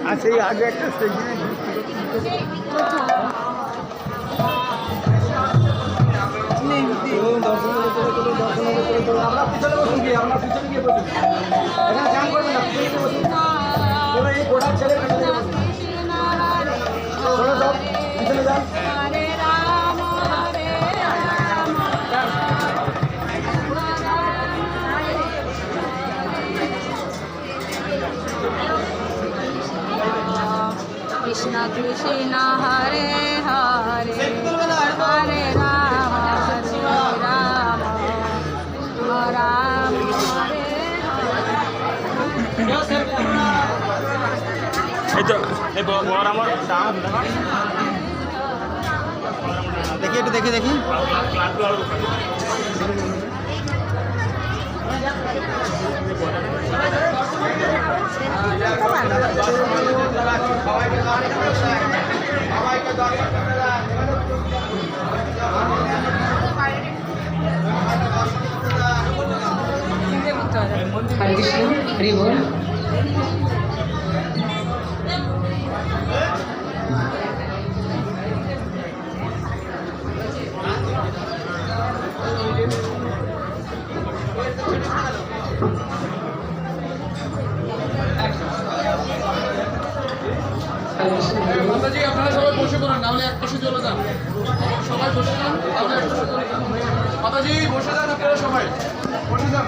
আর সেই আগে একটা স্টেশনে আমরা পিছনে বসুন গিয়ে আমরা পিছনে গিয়ে বসুন এখানে ধ্যান করবেন না পিছনে গিয়ে বসুন পুরো এই গোটা ছেলে পিছনে বসুন চলো সব পিছনে যান কৃষ্ণ কৃষ্ণ হরে হরে হরে রাম রাম রাম হরে এই তো এই বড় আমার দেখি একটু দেখি দেখি हरे कृष्ण हरि बोल। মাতাজি আপনারা সবাই বসে পড়েন, নাহলে এক পাশে চলে যান। সবাই বসে যান, তাহলে এক পাশে চলে যান। মাতাজি বসে যান, আপনারা সবাই বসে যান।